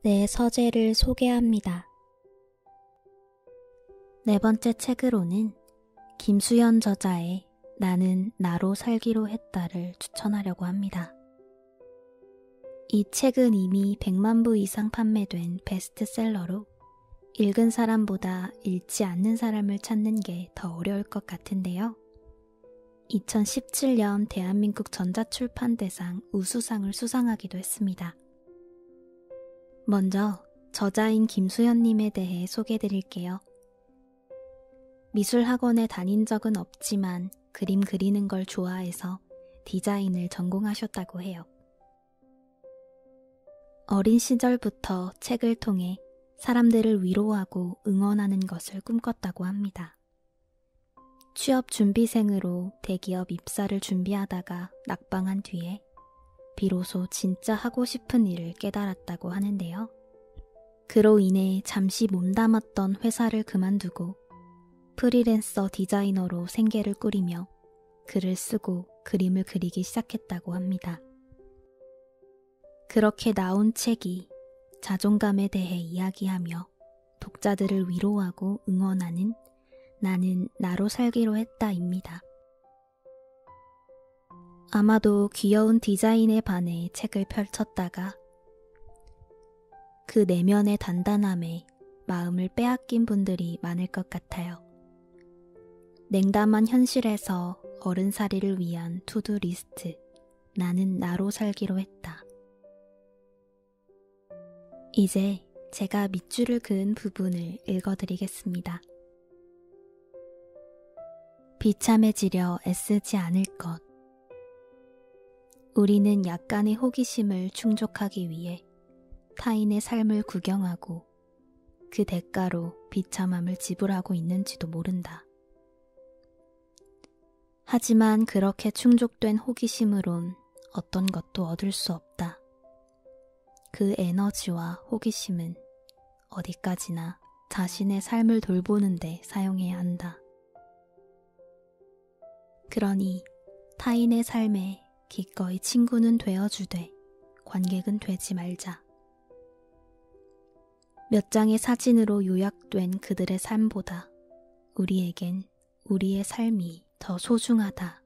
내 서재를 소개합니다. 네 번째 책으로는 김수연 저자의 나는 나로 살기로 했다를 추천하려고 합니다. 이 책은 이미 100만 부 이상 판매된 베스트셀러로 읽은 사람보다 읽지 않는 사람을 찾는 게 더 어려울 것 같은데요. 2017년 대한민국 전자출판대상 우수상을 수상하기도 했습니다. 먼저 저자인 김수연님에 대해 소개해드릴게요. 미술학원에 다닌 적은 없지만 그림 그리는 걸 좋아해서 디자인을 전공하셨다고 해요. 어린 시절부터 책을 통해 사람들을 위로하고 응원하는 것을 꿈꿨다고 합니다. 취업 준비생으로 대기업 입사를 준비하다가 낙방한 뒤에 비로소 진짜 하고 싶은 일을 깨달았다고 하는데요. 그로 인해 잠시 몸담았던 회사를 그만두고 프리랜서 디자이너로 생계를 꾸리며 글을 쓰고 그림을 그리기 시작했다고 합니다. 그렇게 나온 책이 자존감에 대해 이야기하며 독자들을 위로하고 응원하는 나는 나로 살기로 했다입니다. 아마도 귀여운 디자인에 반해 책을 펼쳤다가 그 내면의 단단함에 마음을 빼앗긴 분들이 많을 것 같아요. 냉담한 현실에서 어른살이를 위한 투두 리스트, 나는 나로 살기로 했다. 이제 제가 밑줄을 그은 부분을 읽어드리겠습니다. 비참해지려 애쓰지 않을 것. 우리는 약간의 호기심을 충족하기 위해 타인의 삶을 구경하고 그 대가로 비참함을 지불하고 있는지도 모른다. 하지만 그렇게 충족된 호기심으론 어떤 것도 얻을 수 없다. 그 에너지와 호기심은 어디까지나 자신의 삶을 돌보는 데 사용해야 한다. 그러니 타인의 삶에 기꺼이 친구는 되어주되 관객은 되지 말자. 몇 장의 사진으로 요약된 그들의 삶보다 우리에겐 우리의 삶이 더 소중하다.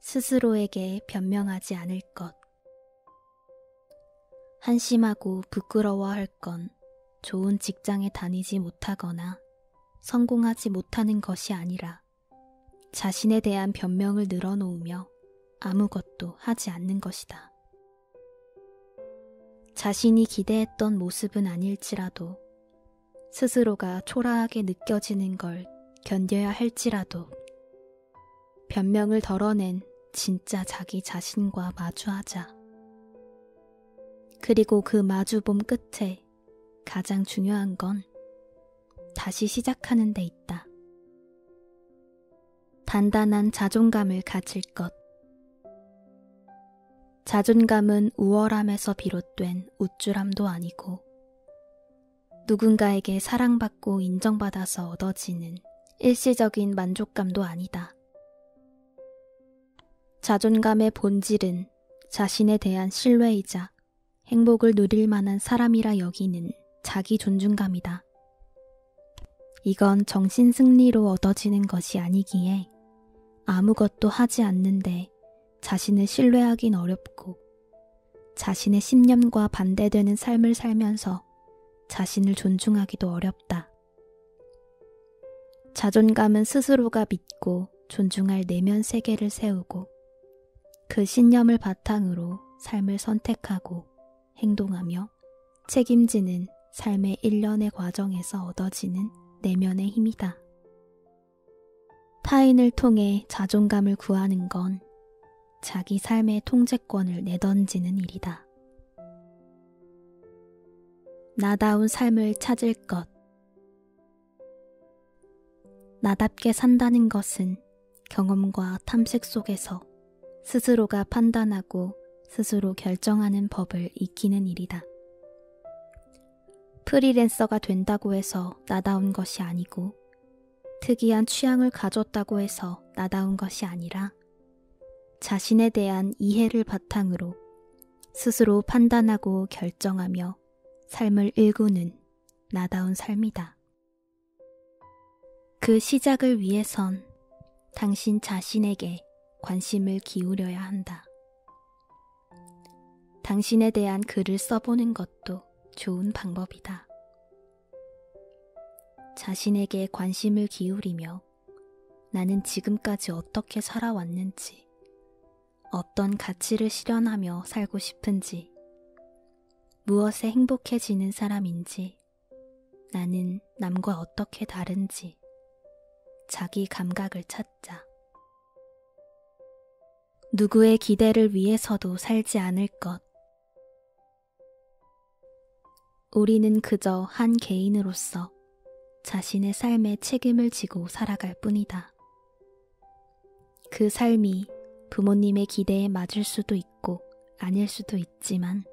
스스로에게 변명하지 않을 것. 한심하고 부끄러워할 건 좋은 직장에 다니지 못하거나 성공하지 못하는 것이 아니라 자신에 대한 변명을 늘어놓으며 아무것도 하지 않는 것이다. 자신이 기대했던 모습은 아닐지라도 스스로가 초라하게 느껴지는 걸 견뎌야 할지라도 변명을 덜어낸 진짜 자기 자신과 마주하자. 그리고 그 마주봄 끝에 가장 중요한 건 다시 시작하는 데 있다. 단단한 자존감을 가질 것. 자존감은 우월함에서 비롯된 우쭐함도 아니고 누군가에게 사랑받고 인정받아서 얻어지는 일시적인 만족감도 아니다. 자존감의 본질은 자신에 대한 신뢰이자 행복을 누릴 만한 사람이라 여기는 자기 존중감이다. 이건 정신 승리로 얻어지는 것이 아니기에 아무것도 하지 않는데 자신을 신뢰하긴 어렵고 자신의 신념과 반대되는 삶을 살면서 자신을 존중하기도 어렵다. 자존감은 스스로가 믿고 존중할 내면 세계를 세우고 그 신념을 바탕으로 삶을 선택하고 행동하며 책임지는 삶의 일련의 과정에서 얻어지는 내면의 힘이다. 타인을 통해 자존감을 구하는 건 자기 삶의 통제권을 내던지는 일이다. 나다운 삶을 찾을 것. 나답게 산다는 것은 경험과 탐색 속에서 스스로가 판단하고 스스로 결정하는 법을 익히는 일이다. 프리랜서가 된다고 해서 나다운 것이 아니고 특이한 취향을 가졌다고 해서 나다운 것이 아니라 자신에 대한 이해를 바탕으로 스스로 판단하고 결정하며 삶을 일구는 나다운 삶이다. 그 시작을 위해선 당신 자신에게 관심을 기울여야 한다. 당신에 대한 글을 써보는 것도 좋은 방법이다. 자신에게 관심을 기울이며 나는 지금까지 어떻게 살아왔는지, 어떤 가치를 실현하며 살고 싶은지, 무엇에 행복해지는 사람인지, 나는 남과 어떻게 다른지, 자기 감각을 찾자. 누구의 기대를 위해서도 살지 않을 것. 우리는 그저 한 개인으로서 자신의 삶에 책임을 지고 살아갈 뿐이다. 그 삶이 부모님의 기대에 맞을 수도 있고 아닐 수도 있지만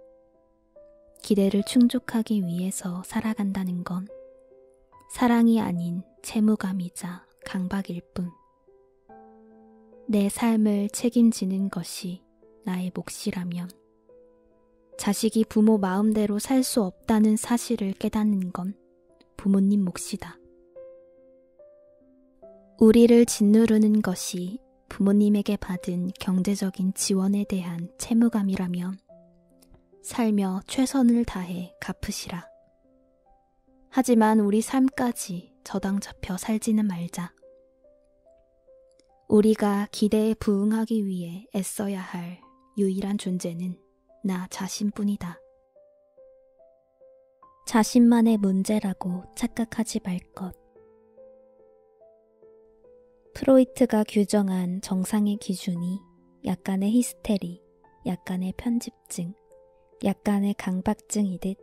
기대를 충족하기 위해서 살아간다는 건 사랑이 아닌 채무감이자 강박일 뿐. 내 삶을 책임지는 것이 나의 몫이라면 자식이 부모 마음대로 살 수 없다는 사실을 깨닫는 건 부모님 몫이다. 우리를 짓누르는 것이 부모님에게 받은 경제적인 지원에 대한 채무감이라면 살며 최선을 다해 갚으시라. 하지만 우리 삶까지 저당 잡혀 살지는 말자. 우리가 기대에 부응하기 위해 애써야 할 유일한 존재는 나 자신뿐이다. 자신만의 문제라고 착각하지 말 것. 프로이트가 규정한 정상의 기준이 약간의 히스테리, 약간의 편집증, 약간의 강박증이듯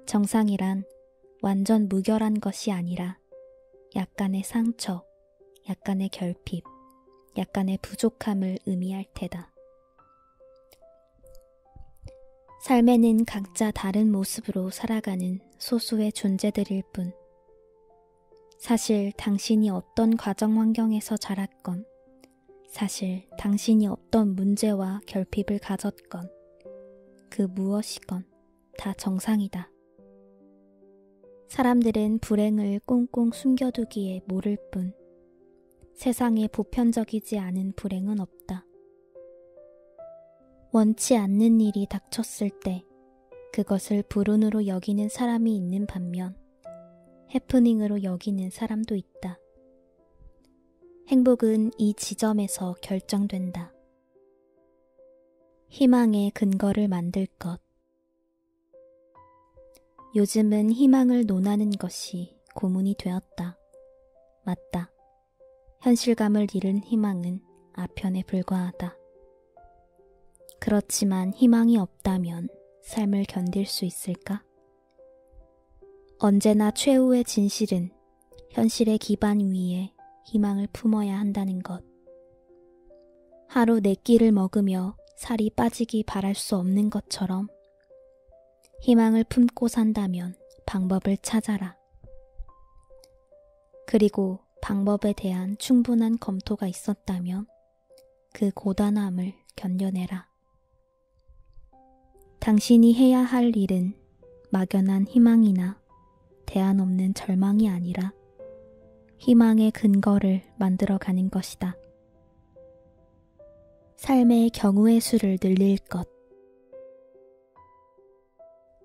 정상이란 완전 무결한 것이 아니라 약간의 상처, 약간의 결핍, 약간의 부족함을 의미할 테다. 삶에는 각자 다른 모습으로 살아가는 소수의 존재들일 뿐, 사실 당신이 어떤 가정 환경에서 자랐건, 사실 당신이 어떤 문제와 결핍을 가졌건, 그 무엇이건 다 정상이다. 사람들은 불행을 꽁꽁 숨겨두기에 모를 뿐, 세상에 보편적이지 않은 불행은 없다. 원치 않는 일이 닥쳤을 때 그것을 불운으로 여기는 사람이 있는 반면 해프닝으로 여기는 사람도 있다. 행복은 이 지점에서 결정된다. 희망의 근거를 만들 것. 요즘은 희망을 논하는 것이 고문이 되었다. 맞다. 현실감을 잃은 희망은 아편에 불과하다. 그렇지만 희망이 없다면 삶을 견딜 수 있을까? 언제나 최후의 진실은 현실의 기반 위에 희망을 품어야 한다는 것. 하루 4끼를 먹으며 살이 빠지기 바랄 수 없는 것처럼 희망을 품고 산다면 방법을 찾아라. 그리고 방법에 대한 충분한 검토가 있었다면 그 고단함을 견뎌내라. 당신이 해야 할 일은 막연한 희망이나 대안 없는 절망이 아니라 희망의 근거를 만들어가는 것이다. 삶의 경우의 수를 늘릴 것.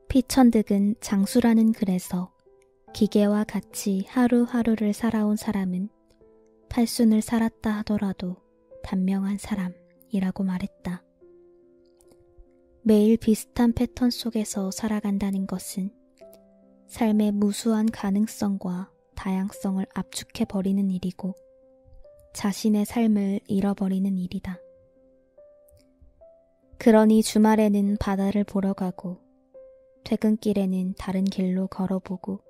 피천득은 장수라는 글에서 기계와 같이 하루하루를 살아온 사람은 팔순을 살았다 하더라도 단명한 사람이라고 말했다. 매일 비슷한 패턴 속에서 살아간다는 것은 삶의 무수한 가능성과 다양성을 압축해버리는 일이고 자신의 삶을 잃어버리는 일이다. 그러니 주말에는 바다를 보러 가고 퇴근길에는 다른 길로 걸어보고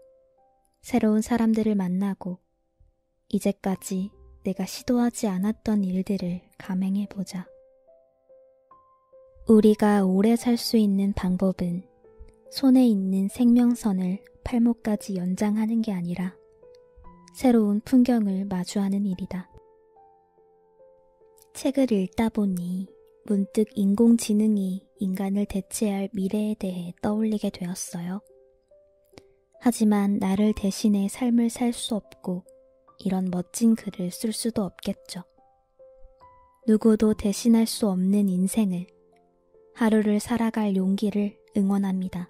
새로운 사람들을 만나고 이제까지 내가 시도하지 않았던 일들을 감행해보자. 우리가 오래 살 수 있는 방법은 손에 있는 생명선을 팔목까지 연장하는 게 아니라 새로운 풍경을 마주하는 일이다. 책을 읽다 보니 문득 인공지능이 인간을 대체할 미래에 대해 떠올리게 되었어요. 하지만 나를 대신해 삶을 살 수 없고 이런 멋진 글을 쓸 수도 없겠죠. 누구도 대신할 수 없는 인생을, 하루를 살아갈 용기를 응원합니다.